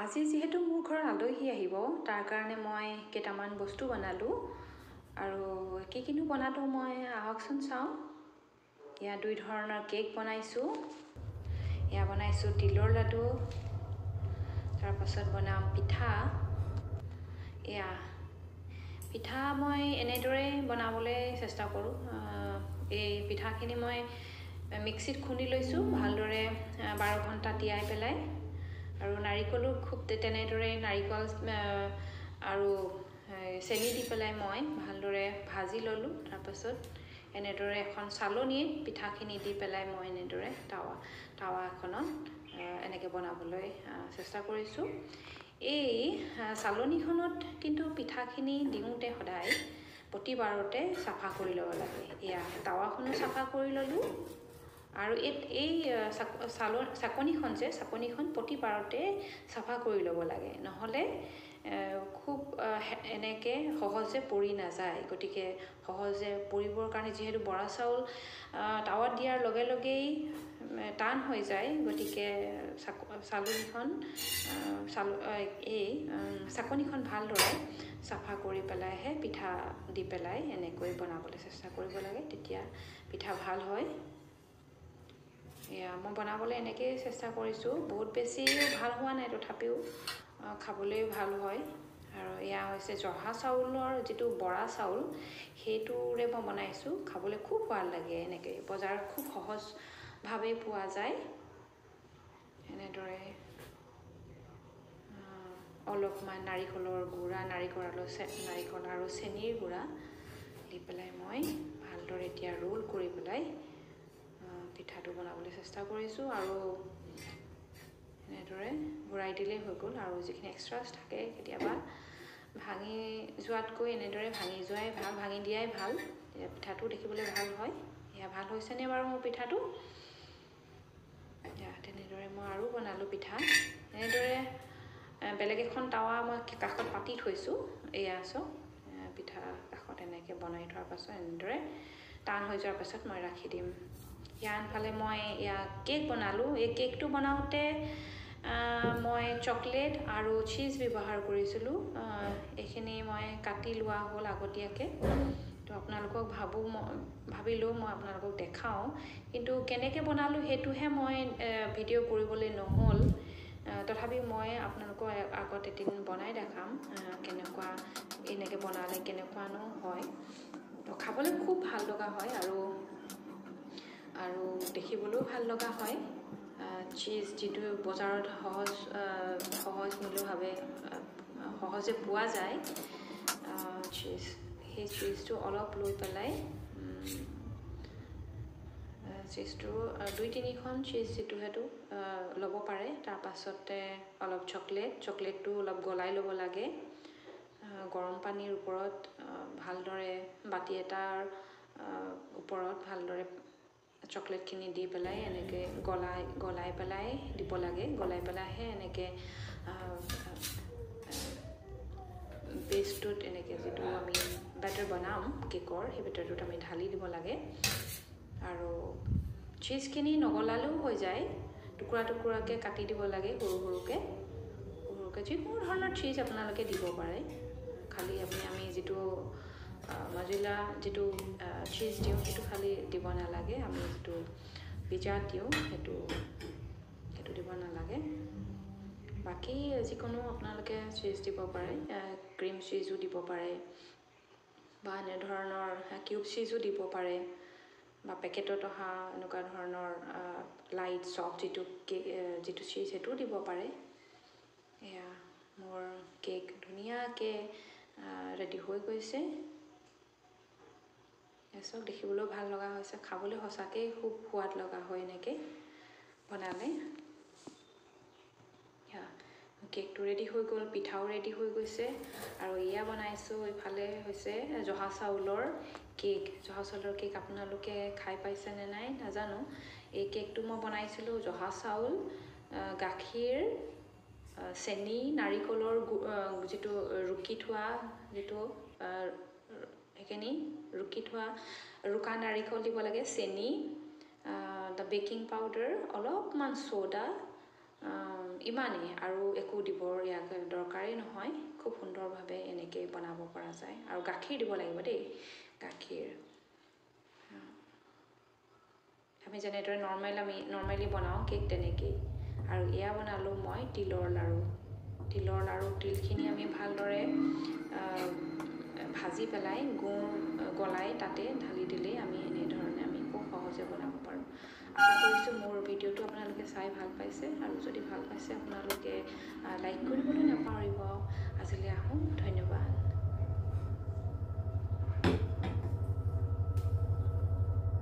আজি যেহেতু মোৰ ঘৰত আলহী আহিব তাৰ কাৰণে মই কেইটামান বস্তু বনালোঁ আৰু কি কিনো বনালোঁ মই আহকচোন চাওঁ। এয়া দুই ধৰণৰ কেক বনাইছোঁ। এয়া বনাইছোঁ তিলৰ লাডু, তাৰপাছত বনাম পিঠা। এয়া পিঠা মই এনেদৰে বনাবলৈ চেষ্টা কৰোঁ। এই পিঠাখিনি মই মিক্সিত খুন্দি লৈছোঁ ভালদৰে 12 ঘণ্টা তিয়াই পেলাই, আৰু নাৰিকলো খুব তেনেদৰে নাৰিকল আৰু চেনি দি পেলাই মই ভালদৰে ভাজি ল'লোঁ। তাৰপাছত এনেদৰে এখন চালনীত পিঠাখিনি দি পেলাই মই এনেদৰে টাৱা এখনত এনেকৈ বনাবলৈ চেষ্টা কৰিছোঁ। এই চালনীখনত কিন্তু পিঠাখিনি দিওঁতে সদায় প্ৰতিবাৰতে চাফা কৰি ল'ব লাগে। এয়া টাৱাখনো চাফা কৰি ল'লোঁ, আৰু এই চাকনিখন প্ৰতিবাৰতে চাফা কৰি ল'ব লাগে, নহ'লে খুব এনেকৈ সহজে পৰি নাযায়। গতিকে সহজে পৰিবৰ কাৰণে যিহেতু বৰা চাউল টাৱাত দিয়াৰ লগে লগেই টান হৈ যায়, গতিকে চাকনিখন ভালদৰে চাফা কৰি পেলাইহে পিঠা দি পেলাই এনেকৈ বনাবলৈ চেষ্টা কৰিব লাগে, তেতিয়া পিঠা ভাল হয়। এয়া মই বনাবলৈ এনেকৈয়ে চেষ্টা কৰিছোঁ। বহুত বেছি ভাল হোৱা নাই, তথাপিও খাবলৈ ভাল হয়। আৰু এয়া হৈছে জহা চাউলৰ যিটো বৰা চাউল, সেইটোৰে মই বনাইছোঁ। খাবলৈ খুব সোৱাদ লাগে। এনেকৈ বজাৰত খুব সহজভাৱে পোৱা যায়। এনেদৰে অলপমান নাৰিকলৰ গুড়া, নাৰিকল আৰু চেনিৰ গুড়া দি পেলাই মই ভালদৰে এতিয়া ৰোল কৰি পেলাই পিঠাটো বনাবলৈ চেষ্টা কৰিছোঁ। আৰু এনেদৰে ঘূৰাই দিলেই হৈ গ'ল। আৰু যিখিনি এক্সট্ৰাছ থাকে কেতিয়াবা ভাঙি যোৱাতকৈ এনেদৰে ভাঙি দিয়াই ভাল। তেতিয়া পিঠাটো দেখিবলৈ ভাল হয়। এয়া ভাল হৈছেনে বাৰু মোৰ পিঠাটো? তেনেদৰে মই আৰু বনালোঁ পিঠা। এনেদৰে বেলেগ এখন টাৱা মই কাষত পাতি থৈছোঁ। এয়া চাওক, পিঠা কাষত এনেকৈ বনাই থোৱাৰ পাছত এনেদৰে টান হৈ যোৱাৰ পাছত মই ৰাখি দিম। ইয়াৰ আনফালে মই কেক বনালোঁ। এই কেকটো বনাওঁতে মই চকলেট আৰু চীজ ব্যৱহাৰ কৰিছিলোঁ। এইখিনি মই কাটি লোৱা হ'ল আগতীয়াকৈ। তো আপোনালোকক ভাবিলোঁ মই আপোনালোকক দেখাওঁ, কিন্তু কেনেকৈ বনালোঁ সেইটোহে মই ভিডিঅ' কৰিবলৈ নহ'ল। তথাপি মই আপোনালোকৰ আগত এদিন বনাই দেখাম কেনেকুৱা, এনেকৈ বনালে কেনেকুৱানো হয়। তো খাবলৈ খুব ভাল লগা হয় আৰু দেখিবলৈও ভাল লগা হয়। চীজ যিটো বজাৰত সহজ মূল্যভাৱে সহজে পোৱা যায়, সেই চীজটো অলপ লৈ পেলাই চীজটো 2-3খন চীজ যিটো সেইটো ল'ব পাৰে। তাৰপাছতে অলপ চকলেটটো অলপ গলাই ল'ব লাগে। গৰম পানীৰ ওপৰত ভালদৰে বাতি এটাৰ ওপৰত ভালদৰে চকলেটখিনি দি পেলাই এনেকৈ গলাই পেলাই দিব লাগে। গলাই পেলাইহে এনেকৈ পেষ্টটোত এনেকৈ যিটো আমি বেটাৰ বনাম কেকৰ, সেই বেটাৰটোত আমি ঢালি দিব লাগে। আৰু চীজখিনি নগলালেও হৈ যায়, টুকুৰাকৈ কাটি দিব লাগে। সৰুকৈ যিকোনো ধৰণৰ চীজ আপোনালোকে দিব পাৰে। খালি আমি যিটো মজেলা যিটো চীজ দিওঁ সেইটো খালি দিব নালাগে। আমি যিটো পিজ্জাত দিওঁ সেইটো দিব নালাগে। বাকী যিকোনো আপোনালোকে চীজ দিব পাৰে। ক্ৰীম চীজো দিব পাৰে, বা এনেধৰণৰ কিউব চীজো দিব পাৰে, বা পেকেটত অহা এনেকুৱা ধৰণৰ লাইট চফ্ট যিটো চীজ সেইটোও দিব পাৰে। এয়া মোৰ কেক ধুনীয়াকৈ ৰেডি হৈ গৈছে। চব দেখিবলৈও ভাল লগা হৈছে, খাবলৈ সঁচাকৈ খুব সোৱাদ লগা হয় এনেকৈ বনালে। কেকটো ৰেডি হৈ গ'ল, পিঠাও ৰেডি হৈ গৈছে। আৰু এয়া বনাইছোঁ, এইফালে হৈছে জহা চাউলৰ কেক। জহা চাউলৰ কেক আপোনালোকে খাই পাইছেনে নাই নাজানো। এই কেকটো মই বনাইছিলোঁ জহা চাউল, গাখীৰ, চেনি, নাৰিকলৰ যিটো ৰুকি থোৱা সেইখিনি ৰুকা নাৰিকল দিব লাগে, চেনি, বেকিং পাউডাৰ, অলপমান চ'ডা, ইমানেই আৰু একো দিবৰ ইয়াক দৰকাৰেই নহয় খুব সুন্দৰভাৱে এনেকৈ বনাব পৰা যায় আৰু গাখীৰ দিব লাগিব দেই গাখীৰ আমি যেনেদৰে নৰ্মেলি বনাওঁ কেক তেনেকেই আৰু এয়া বনালোঁ মই তিলৰ লাড়ু তিলখিনি আমি ভালদৰে ভাজি পেলাই গুড় গলাই তাতে ঢালি দিলেই আমি এনেধৰণে আমি খুব সহজে বনাব পাৰোঁ আশা কৰিছোঁ মোৰ ভিডিঅ'টো আপোনালোকে চাই ভাল পাইছে আৰু যদি ভাল পাইছে আপোনালোকে লাইক কৰিবলৈ নাপাহৰিব আজিলৈ আহোঁ ধন্যবাদ